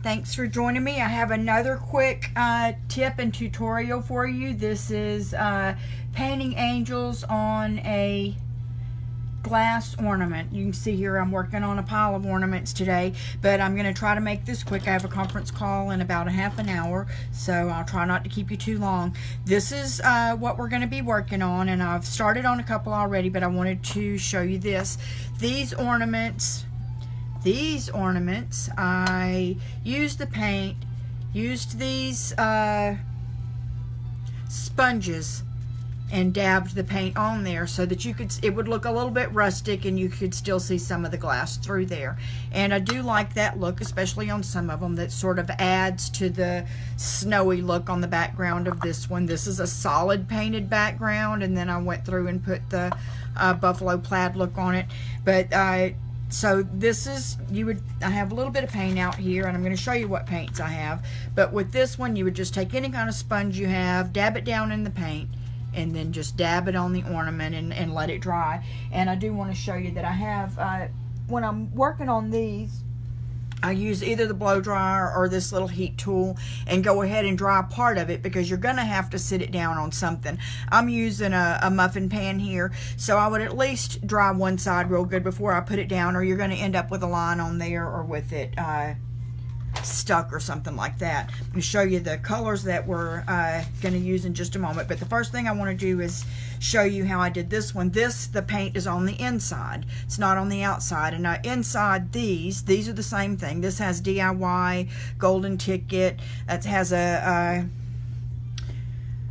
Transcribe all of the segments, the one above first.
thanks for joining me. I have another quick tip and tutorial for you. This is painting angels on a glass ornament. You can see here I'm working on a pile of ornaments today, but I'm going to try to make this quick. I have a conference call in about a half an hour, so I'll try not to keep you too long. This is what we're going to be working on, and I've started on a couple already, but I wanted to show you this. These ornaments, I used the paint, used these sponges and dabbed the paint on there so that it would look a little bit rustic and you could still see some of the glass through there. And I do like that look, especially on some of them. That sort of adds to the snowy look on the background of this one. This is a solid painted background, and then I went through and put the buffalo plaid look on it. But so this is, I have a little bit of paint out here, and I'm going to show you what paints I have. But with this one, you would just take any kind of sponge you have, dab it down in the paint, and then just dab it on the ornament and let it dry. And I do want to show you that I have, when I'm working on these, I use either the blow dryer or this little heat tool and go ahead and dry part of it, because you're going to have to sit it down on something. I'm using a muffin pan here, so I would at least dry one side real good before I put it down, or you're going to end up with a line on there or with it stuck or something like that. I'm going to show you the colors that we're going to use in just a moment, but the first thing I want to do is show you how I did this one. The paint is on the inside, it's not on the outside. And inside these are the same thing. This has DIY golden ticket, that has a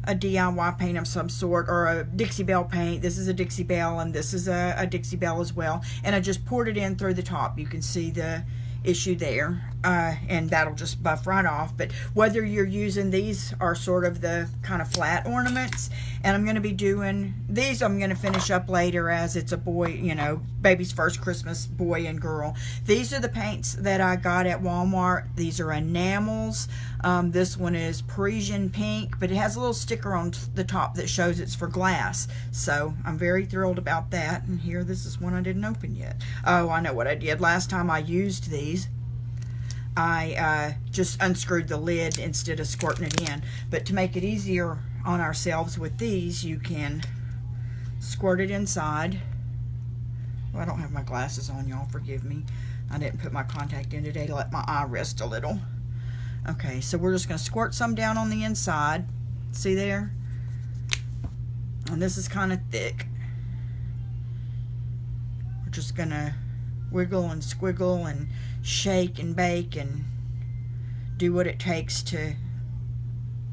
DIY paint of some sort, or a Dixie Belle paint. This is a Dixie Belle, and this is a Dixie Belle as well. And I just poured it in through the top. You can see the issue there, and that'll just buff right off. But whether you're using, these are sort of the kind of flat ornaments, and I'm going to be doing these, I'm going to finish up later as it's a boy, you know, baby's first Christmas, boy and girl. These are the paints that I got at Walmart. These are enamels. This one is Parisian pink, but it has a little sticker on the top that shows it's for glass, so I'm very thrilled about that. And here, this is one I didn't open yet. Oh, I know what I did last time I used these. I just unscrewed the lid instead of squirting it in. But to make it easier on ourselves with these, you can squirt it inside. Well, I don't have my glasses on, y'all, forgive me. I didn't put my contact in today to let my eye rest a little. Okay, so we're just going to squirt some down on the inside. See there? And this is kind of thick. We're just going to wiggle and squiggle and shake and bake and do what it takes to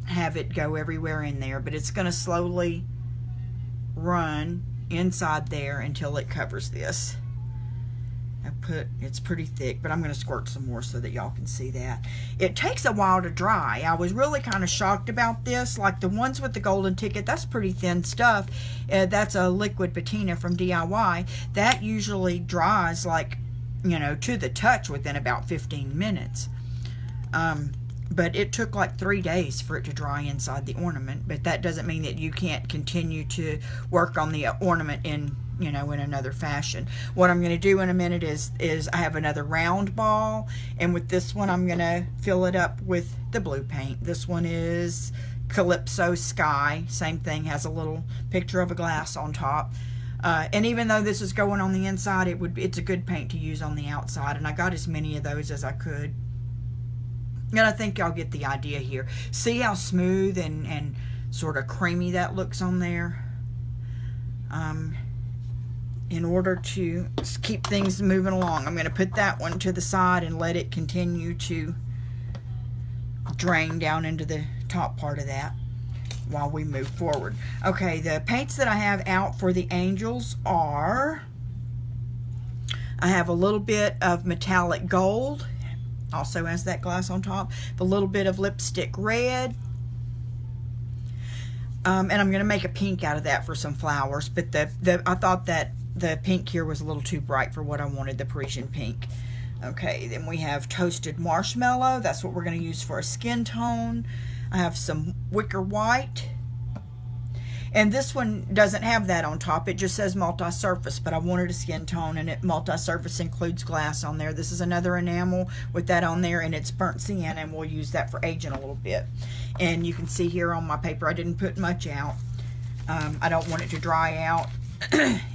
have it go everywhere in there. But it's going to slowly run inside there until it covers this. It's pretty thick, but I'm going to squirt some more so that y'all can see that. It takes a while to dry. I was really kind of shocked about this. Like the ones with the golden ticket, that's pretty thin stuff. That's a liquid patina from DIY. That usually dries, like, you know, to the touch within about 15 minutes. But it took like 3 days for it to dry inside the ornament. But that doesn't mean that you can't continue to work on the ornament in, you know, in another fashion. What I'm going to do in a minute is I have another round ball, and with this one I'm going to fill it up with the blue paint. This one is Calypso Sky. Same thing, has a little picture of a glass on top. And even though this is going on the inside, it's a good paint to use on the outside, and I got as many of those as I could. And I think y'all get the idea here. See how smooth and sort of creamy that looks on there? In order to keep things moving along, I'm going to put that one to the side and let it continue to drain down into the top part of that while we move forward. Okay, the paints that I have out for the angels are, I have a little bit of metallic gold, also has that glass on top, a little bit of lipstick red, and I'm going to make a pink out of that for some flowers. But I thought that the pink here was a little too bright for what I wanted, the Parisian pink. Okay, then we have toasted marshmallow. That's what we're going to use for a skin tone. I have some wicker white. And this one doesn't have that on top. It just says multi-surface, but I wanted a skin tone, and it multi-surface includes glass on there. This is another enamel with that on there, and it's burnt sienna, and we'll use that for aging a little bit. And you can see here on my paper, I didn't put much out. I don't want it to dry out,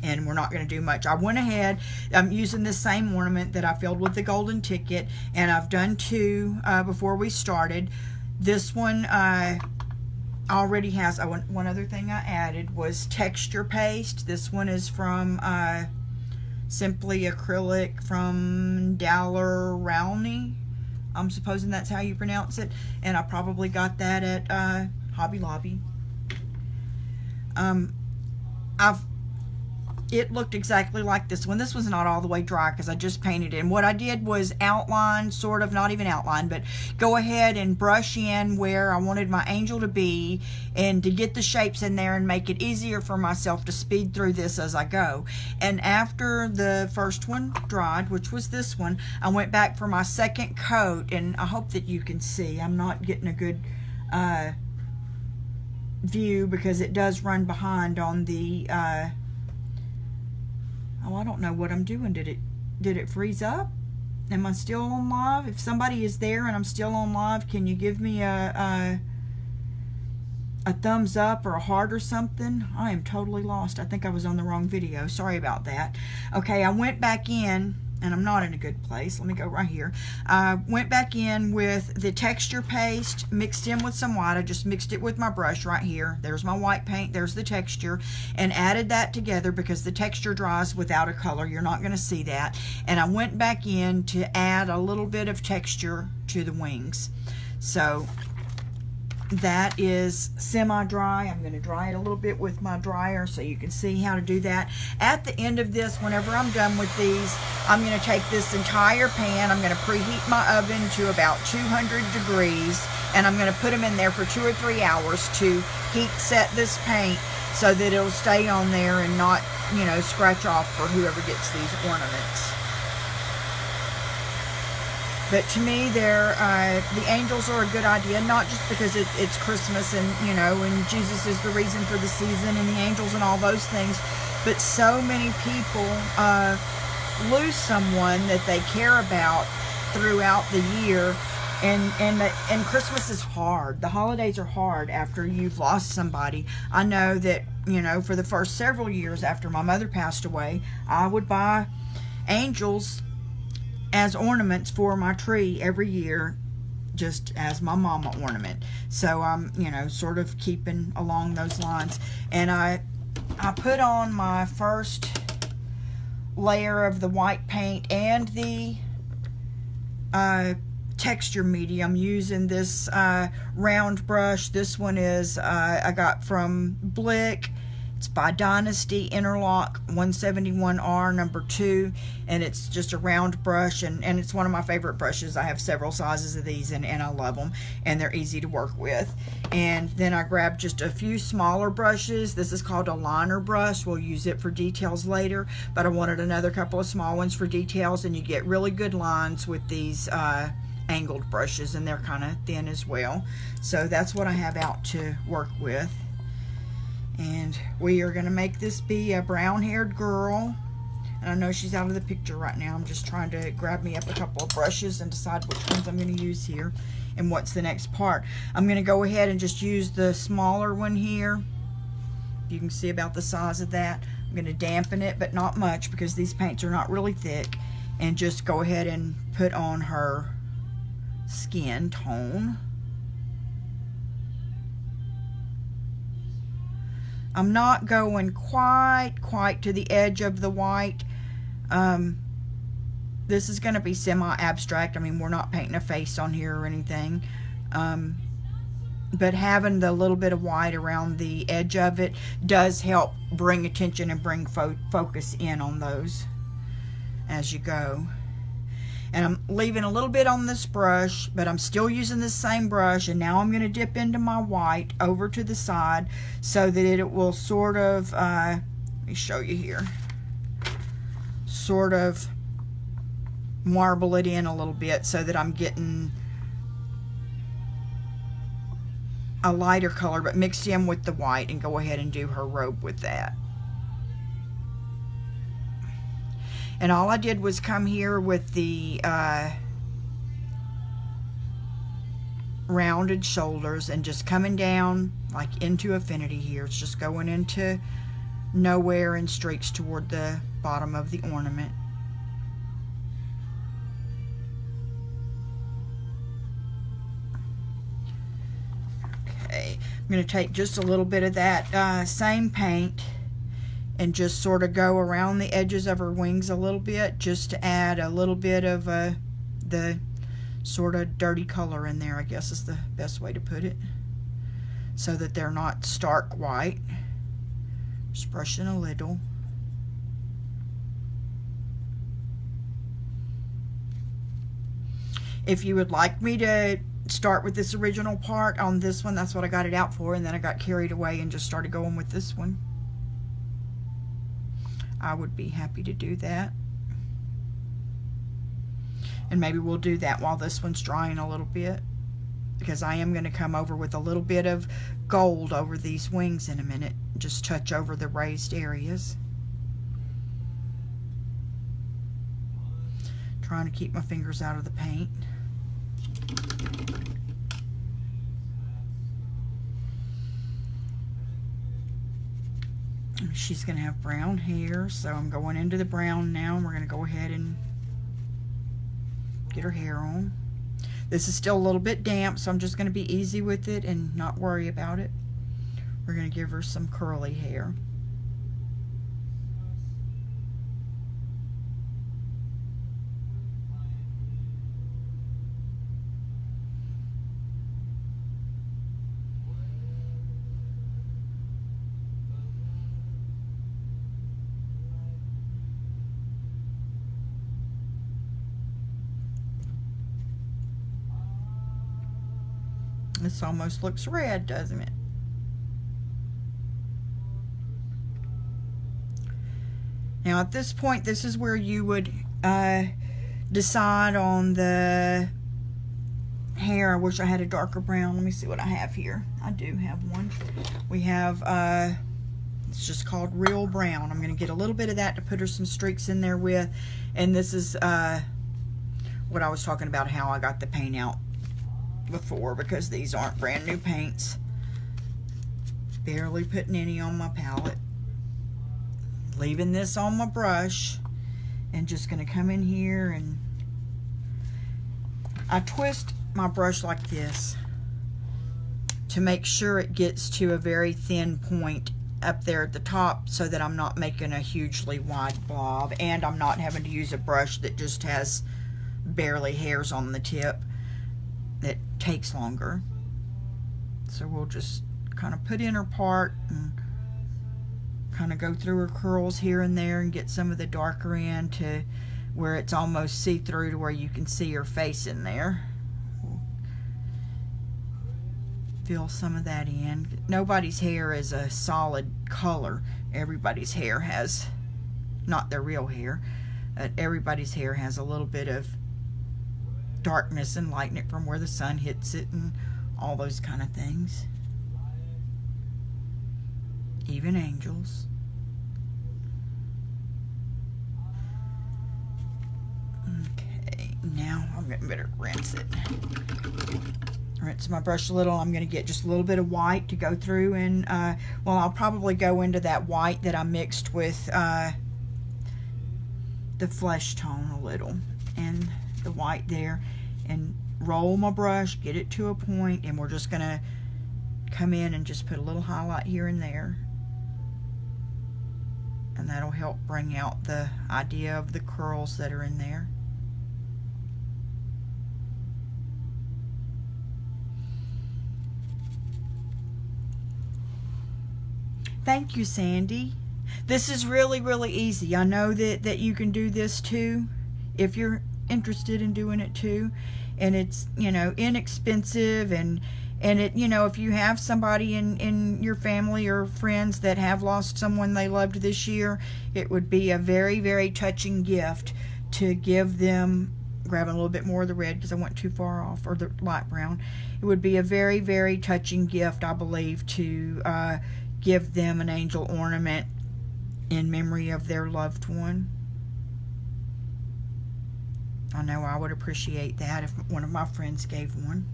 and we're not going to do much. I went ahead, I'm using this same ornament that I filled with the golden ticket, and I've done two before we started. This one already has, one other thing I added was texture paste. This one is from Simply Acrylic from Daler-Rowney. I'm supposing that's how you pronounce it, and I probably got that at Hobby Lobby. It looked exactly like this one. This was not all the way dry because I just painted it. And what I did was outline, sort of, not even outline, but go ahead and brush in where I wanted my angel to be, and to get the shapes in there and make it easier for myself to speed through this as I go. And after the first one dried, which was this one, I went back for my second coat, and I hope that you can see. I'm not getting a good view because it does run behind on the oh, I don't know what I'm doing. Did it freeze up? Am I still on live? If somebody is there and I'm still on live, can you give me a thumbs up or a heart or something? I am totally lost. I think I was on the wrong video. Sorry about that. Okay, I went back in, and I'm not in a good place. Let me go right here. I went back in with the texture paste, mixed in with some white. I just mixed it with my brush right here. There's my white paint, there's the texture, and added that together because the texture dries without a color. You're not going to see that. And I went back in to add a little bit of texture to the wings. So that is semi-dry. I'm going to dry it a little bit with my dryer so you can see how to do that. At the end of this, whenever I'm done with these, I'm going to take this entire pan, I'm going to preheat my oven to about 200 degrees, and I'm going to put them in there for 2 or 3 hours to heat set this paint so that it'll stay on there and not, you know, scratch off for whoever gets these ornaments. But to me, the angels are a good idea, not just because it's Christmas and, you know, and Jesus is the reason for the season and the angels and all those things, but so many people lose someone that they care about throughout the year, and Christmas is hard. The holidays are hard after you've lost somebody. I know that, you know, for the first several years after my mother passed away, I would buy angels as ornaments for my tree every year, just as my mama ornament. So I'm, you know, sort of keeping along those lines. And I put on my first layer of the white paint and the texture media. I'm using this round brush. This one is I got from Blick. It's by Dynasty Interlock 171R number 2, and it's just a round brush, and it's one of my favorite brushes. I have several sizes of these, and I love them, and they're easy to work with. And then I grabbed just a few smaller brushes. This is called a liner brush. We'll use it for details later, but I wanted another couple of small ones for details, and you get really good lines with these angled brushes, and they're kind of thin as well. So that's what I have out to work with. And we are going to make this be a brown-haired girl. And I know she's out of the picture right now. I'm just trying to grab me up a couple of brushes and decide which ones I'm going to use here and what's the next part. I'm going to go ahead and just use the smaller one here. You can see about the size of that. I'm going to dampen it, but not much because these paints are not really thick. And just go ahead and put on her skin tone. I'm not going quite to the edge of the white. This is going to be semi-abstract. I mean, we're not painting a face on here or anything. But having the little bit of white around the edge of it does help bring attention and bring focus in on those as you go. And I'm leaving a little bit on this brush, but I'm still using the same brush. And now I'm going to dip into my white over to the side so that it will sort of, let me show you here, sort of marble it in a little bit so that I'm getting a lighter color, but mixed in with the white, and go ahead and do her robe with that. And all I did was come here with the rounded shoulders and just coming down like into infinity here. It's just going into nowhere and streaks toward the bottom of the ornament. Okay, I'm going to take just a little bit of that same paint and just sort of go around the edges of her wings a little bit, just to add a little bit of the sort of dirty color in there, I guess is the best way to put it, so that they're not stark white. Just brushing a little. If you would like me to start with this original part on this one, that's what I got it out for, and then I got carried away and just started going with this one, I would be happy to do that. And maybe we'll do that while this one's drying a little bit, because I am going to come over with a little bit of gold over these wings in a minute. Just touch over the raised areas. Trying to keep my fingers out of the paint. She's going to have brown hair, so I'm going into the brown now, and we're going to go ahead and get her hair on. This is still a little bit damp, so I'm just going to be easy with it and not worry about it. We're going to give her some curly hair. This almost looks red, doesn't it? Now at this point, this is where you would decide on the hair. I wish I had a darker brown. Let me see what I have here. I do have one. We have, it's just called Real Brown. I'm going to get a little bit of that to put her some streaks in there with. And this is what I was talking about, how I got the paint out before, because these aren't brand new paints. Barely putting any on my palette. Leaving this on my brush, and just going to come in here, and I twist my brush like this to make sure it gets to a very thin point up there at the top, so that I'm not making a hugely wide blob, and I'm not having to use a brush that just has barely hairs on the tip. That takes longer. So we'll just kind of put in her part and kind of go through her curls here and there and get some of the darker in to where it's almost see-through, to where you can see her face in there. We'll fill some of that in. Nobody's hair is a solid color. Everybody's hair has, not their real hair, but everybody's hair has a little bit of darkness and lighten it from where the sun hits it and all those kind of things. Even angels. Okay, now I'm going to better rinse it. Rinse my brush a little. I'm going to get just a little bit of white to go through, and well, I'll probably go into that white that I mixed with the flesh tone a little, and the white there, and roll my brush, get it to a point, and we're just gonna come in and just put a little highlight here and there, and that'll help bring out the idea of the curls that are in there. Thank you, Sandy. This is really, really easy. I know that you can do this too if you're interested in doing it too, and it's, you know, inexpensive, and it, you know, if you have somebody in your family or friends that have lost someone they loved this year, it would be a very, very touching gift to give them grabbing a little bit more of the red because I went too far off, or the light brown. It would be a very, very touching gift, I believe, to give them an angel ornament in memory of their loved one. I know I would appreciate that if one of my friends gave one.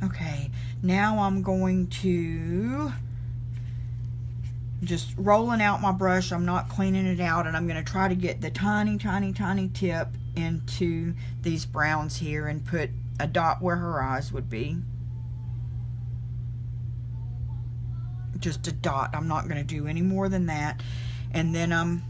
Okay, now I'm going to just rolling out my brush. I'm not cleaning it out, and I'm going to try to get the tiny, tiny, tiny tip into these browns here and put a dot where her eyes would be. Just a dot. I'm not going to do any more than that. And then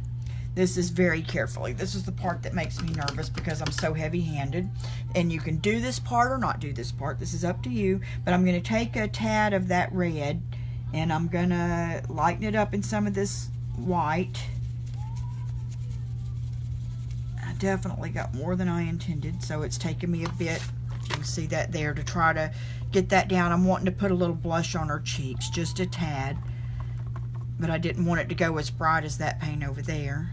this is very carefully. This is the part that makes me nervous because I'm so heavy-handed. And you can do this part or not do this part. This is up to you. But I'm going to take a tad of that red and I'm going to lighten it up in some of this white. I definitely got more than I intended, so it's taken me a bit, if you can see that there, to try to get that down. I'm wanting to put a little blush on her cheeks, just a tad. But I didn't want it to go as bright as that paint over there.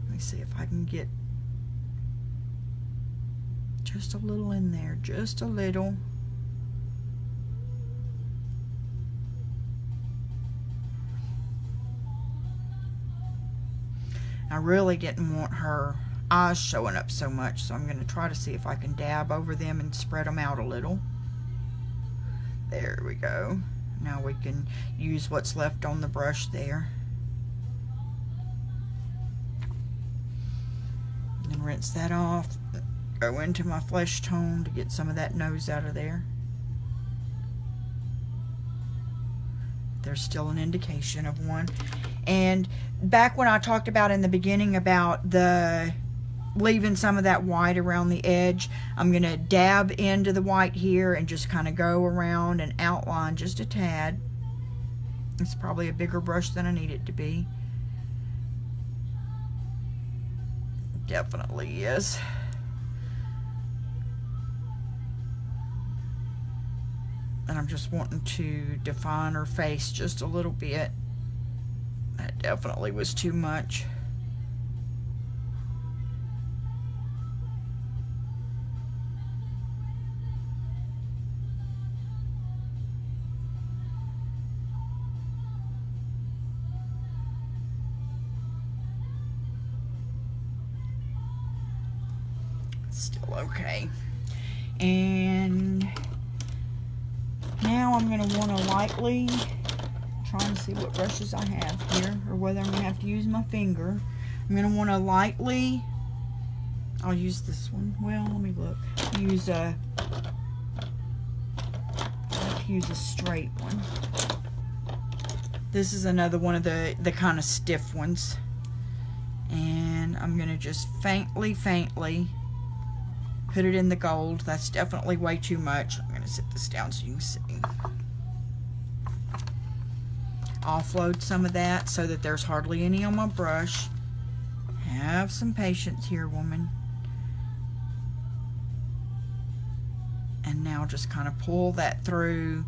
Let me see if I can get just a little in there, just a little. I really didn't want her eyes showing up so much, so I'm going to try to see if I can dab over them and spread them out a little. There we go. Now we can use what's left on the brush there. And rinse that off. Go into my flesh tone to get some of that nose out of there. There's still an indication of one. And back when I talked about in the beginning about the leaving some of that white around the edge, I'm going to dab into the white here and just kind of go around and outline just a tad. It's probably a bigger brush than I need it to be. Definitely is. And I'm just wanting to define her face just a little bit. That definitely was too much. Still okay. And now I'm going to want to lightly, trying to see what brushes I have here, or whether I'm going to have to use my finger. I'm going to want to lightly, I'll use this one. Well, let me look. Use a straight one. This is another one of the kind of stiff ones. And I'm going to just faintly put it in the gold. That's definitely way too much. I'm going to sit this down so you can see. Offload some of that so that there's hardly any on my brush. Have some patience here, woman. And now just kind of pull that through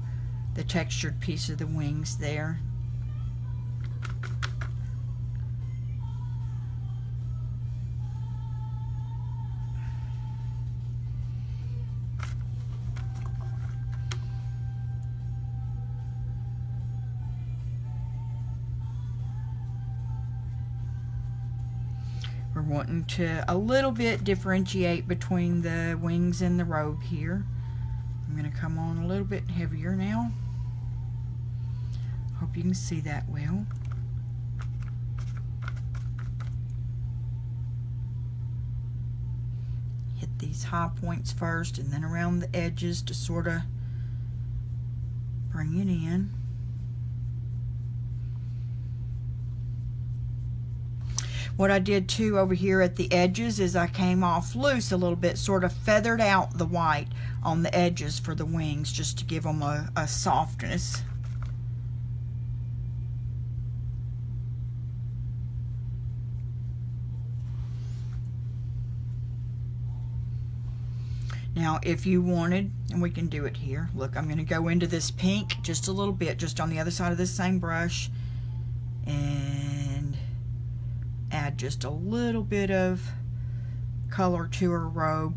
the textured piece of the wings there. We're wanting to a little bit differentiate between the wings and the robe here. I'm going to come on a little bit heavier now. Hope you can see that well. Hit these high points first and then around the edges to sort of bring it in. What I did too over here at the edges is I came off loose a little bit, sort of feathered out the white on the edges for the wings just to give them a softness. Now if you wanted, and we can do it here, look, I'm going to go into this pink just a little bit, just on the other side of this same brush, and add just a little bit of color to her robe.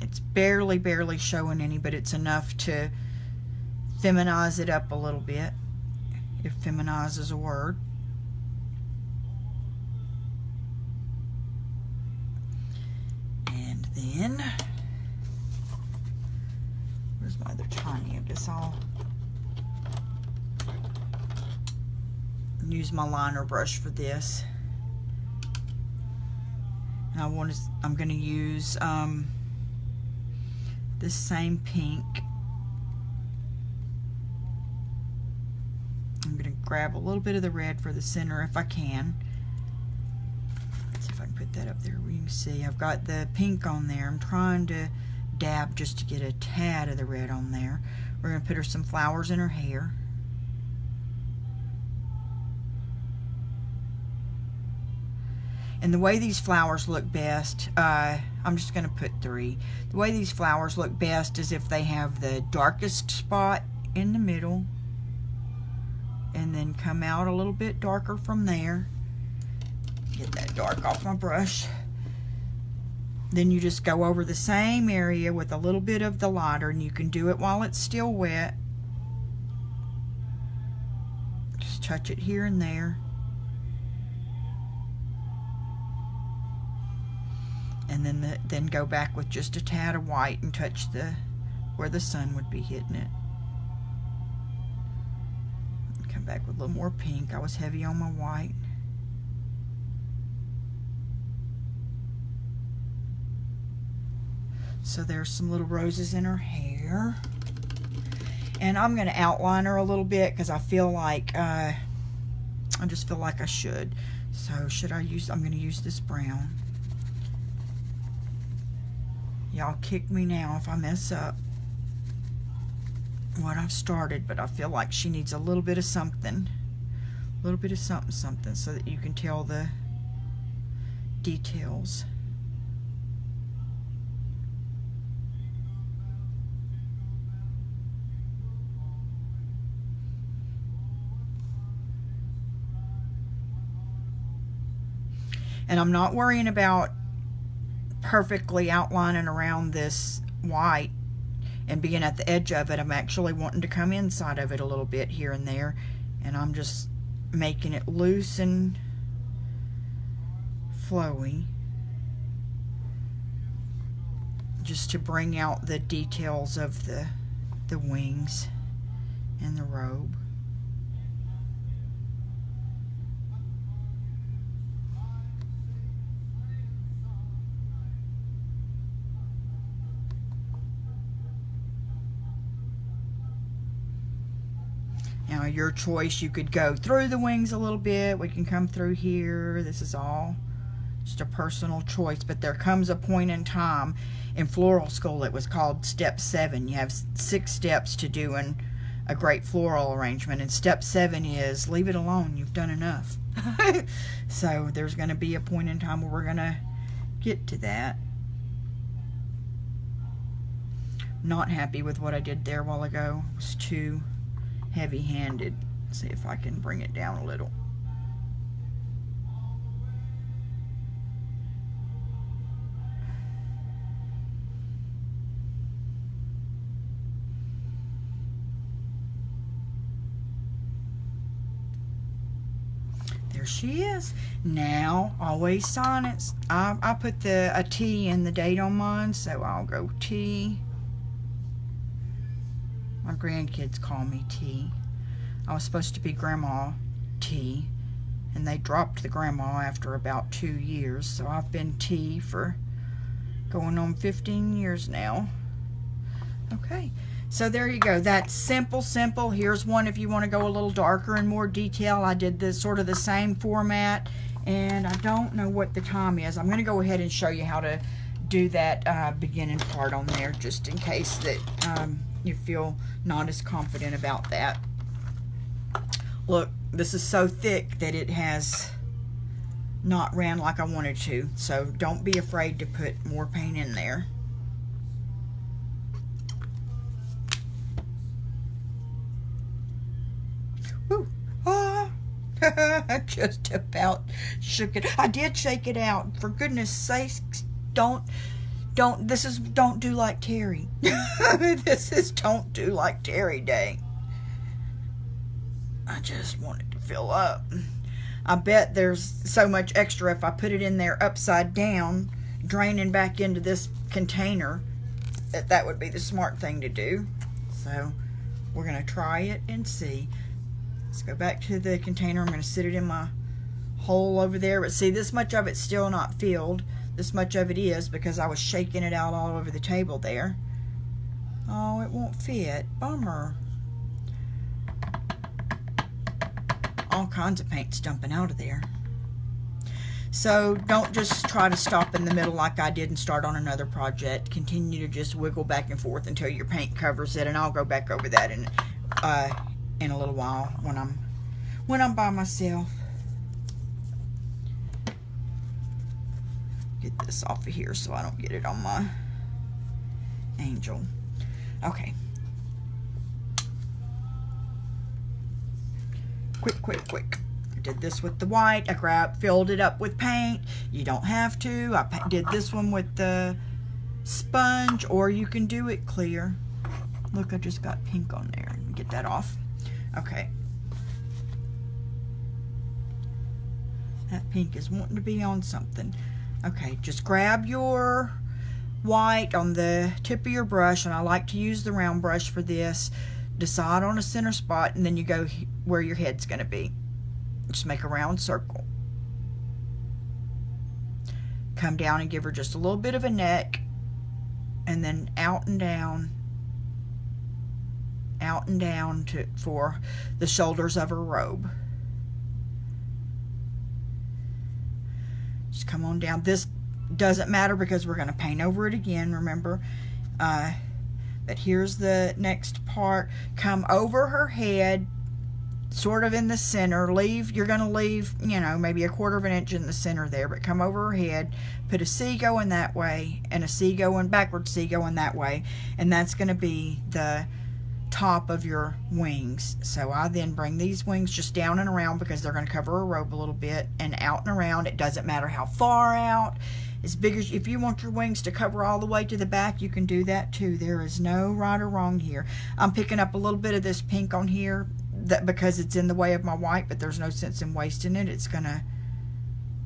It's barely showing any, but it's enough to feminize it up a little bit, if feminize is a word. And then, where's my other tiny? I guess I'll use my liner brush for this. And I'm going to use this same pink. I'm going to grab a little bit of the red for the center if I can. Let's see if I can put that up there where you can see. I've got the pink on there. I'm trying to dab just to get a tad of the red on there. We're going to put her some flowers in her hair. And the way these flowers look best, I'm just going to put 3. The way these flowers look best is if they have the darkest spot in the middle and then come out a little bit darker from there. Get that dark off my brush. Then you just go over the same area with a little bit of the lighter, and you can do it while it's still wet. Just touch it here and there. And then go back with just a tad of white and touch where the sun would be hitting it. And come back with a little more pink. I was heavy on my white. So there's some little roses in her hair. And I'm going to outline her a little bit because I feel like, I just feel like I should. So I'm going to use this brown. Y'all kick me now if I mess up what I've started, but I feel like she needs a little bit of something. A little bit of something so that you can tell the details. And I'm not worrying about perfectly outlining around this white and being at the edge of it. I'm actually wanting to come inside of it a little bit here and there, and I'm just making it loose and flowy just to bring out the details of the wings and the robe. Now, your choice, you could go through the wings a little bit. We can come through here. This is all just a personal choice. But there comes a point in time in floral school, it was called step 7. You have 6 steps to doing a great floral arrangement. And step 7 is leave it alone. You've done enough. So there's going to be a point in time where we're going to get to that. Not happy with what I did there a while ago. It was too heavy-handed. See if I can bring it down a little. There she is. Now, always sign it. I put a T in the date on mine, so I'll go T. My grandkids call me T. I was supposed to be Grandma T, and they dropped the grandma after about 2 years, so I've been T for going on 15 years now. Okay, so there you go. That's simple. Here's one if you want to go a little darker and more detail. I did this sort of the same format, and I don't know what the time is. I'm going to go ahead and show you how to do that beginning part on there, just in case that you feel not as confident about that. Look, this is so thick that it has not ran like I wanted to, so don't be afraid to put more paint in there. Ooh, I just about shook it. I did shake it out. For goodness sakes, this is don't do like Terry. This is don't do like Terry day. I just want it to fill up. I bet there's so much extra if I put it in there upside down, draining back into this container, that would be the smart thing to do. So we're going to try it and see. Let's go back to the container. I'm going to sit it in my hole over there. But see, this much of it's still not filled. This much of it is because I was shaking it out all over the table there. Oh, it won't fit. Bummer. All kinds of paint's dumping out of there. So don't just try to stop in the middle like I did and start on another project. Continue to just wiggle back and forth until your paint covers it, and I'll go back over that in a little while when I'm by myself. Get this off of here so I don't get it on my angel. Okay. Quick. I did this with the white. I filled it up with paint. You don't have to. I did this one with the sponge, or you can do it clear. Look, I just got pink on there. Get that off. Okay. That pink is wanting to be on something. Okay, just grab your white on the tip of your brush, and I like to use the round brush for this. Decide on a center spot, and then you go where your head's going to be. Just make a round circle. Come down and give her just a little bit of a neck, and then out and down for the shoulders of her robe. Just come on down. This doesn't matter because we're going to paint over it again, remember. But here's the next part. Come over her head, sort of in the center. You're going to leave, maybe 1/4 of an inch in the center there, but come over her head, put a C going that way, and a C going, backward C going that way, and that's going to be the top of your wings. So I then bring these wings just down and around because they're going to cover her robe a little bit, and out and around. It doesn't matter how far out. As big as, if you want your wings to cover all the way to the back, you can do that too. There is no right or wrong here. I'm picking up a little bit of this pink on here because it's in the way of my white, but there's no sense in wasting it. It's going to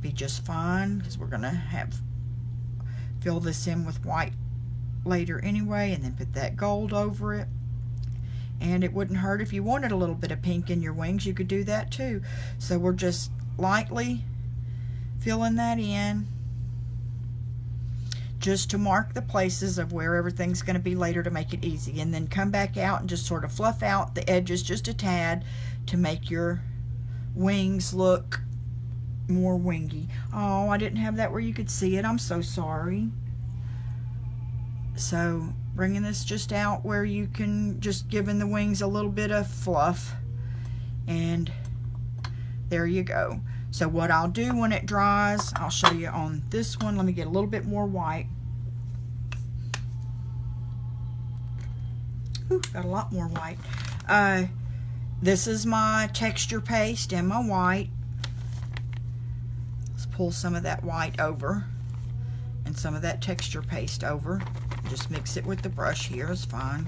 be just fine because we're going to fill this in with white later anyway, and then put that gold over it. And it wouldn't hurt if you wanted a little bit of pink in your wings. You could do that too. So we're just lightly filling that in, just to mark the places of where everything's going to be later to make it easy. And then come back out and just sort of fluff out the edges just a tad to make your wings look more wingy. Oh, I didn't have that where you could see it. I'm so sorry. So bringing this just out where you can, just giving the wings a little bit of fluff, and there you go. So what I'll do when it dries, I'll show you on this one. Let me get a little bit more white. Ooh, got a lot more white. This is my texture paste and my white. Let's pull some of that white over and some of that texture paste over. Just mix it with the brush here is fine.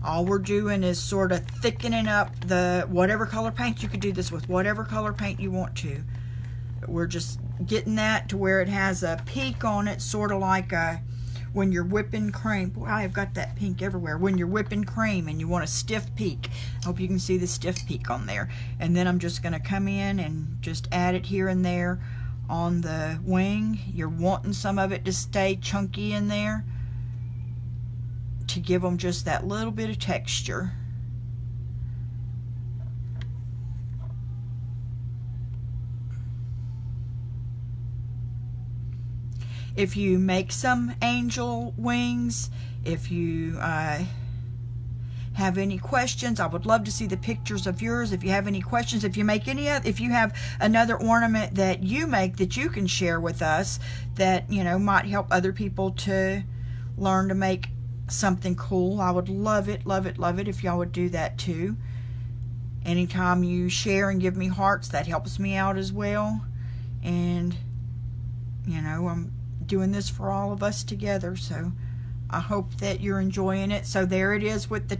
All we're doing is sort of thickening up the whatever color paint. You could do this with whatever color paint you want to. But we're just getting that to where it has a peak on it, sort of like when you're whipping cream. Boy, I've got that pink everywhere. When you're whipping cream and you want a stiff peak. I hope you can see the stiff peak on there. And then I'm just going to come in and just add it here and there on the wing. You're wanting some of it to stay chunky in there to give them just that little bit of texture. If you make some angel wings, if you have any questions, I would love to see the pictures of yours. If you have any questions, if you make any other, if you have another ornament that you make that you can share with us that might help other people to learn to make something cool, I would love it if y'all would do that too. Anytime you share and give me hearts, that helps me out as well. And You know, I'm doing this for all of us together, so I hope that you're enjoying it. So there it is with the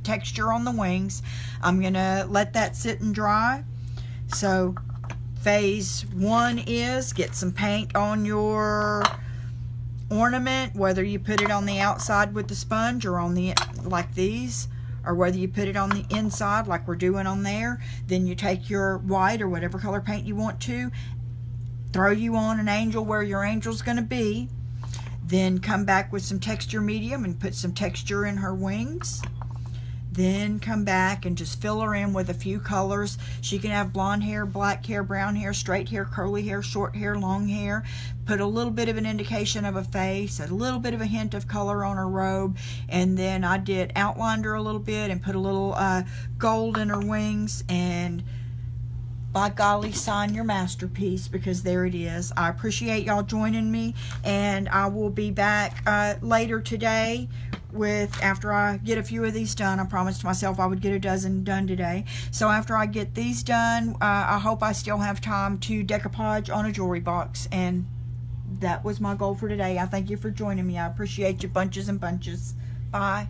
texture on the wings. I'm gonna let that sit and dry. So phase 1 is get some paint on your ornament, whether you put it on the outside with the sponge or on the, like these, or whether you put it on the inside like we're doing on there. Then you take your white or whatever color paint you want to, throw you on an angel where your angel's going to be, then come back with some texture medium and put some texture in her wings. Then come back and just fill her in with a few colors. She can have blonde hair, black hair, brown hair, straight hair, curly hair, short hair, long hair. Put a little bit of an indication of a face, a little bit of a hint of color on her robe. And then I did outlined her a little bit and put a little gold in her wings. And by golly, sign your masterpiece, because there it is. I appreciate y'all joining me, and I will be back later today with, after I get a few of these done. I promised myself I would get a dozen done today. So after I get these done, I hope I still have time to decoupage on a jewelry box. And that was my goal for today. I thank you for joining me. I appreciate you bunches and bunches. Bye.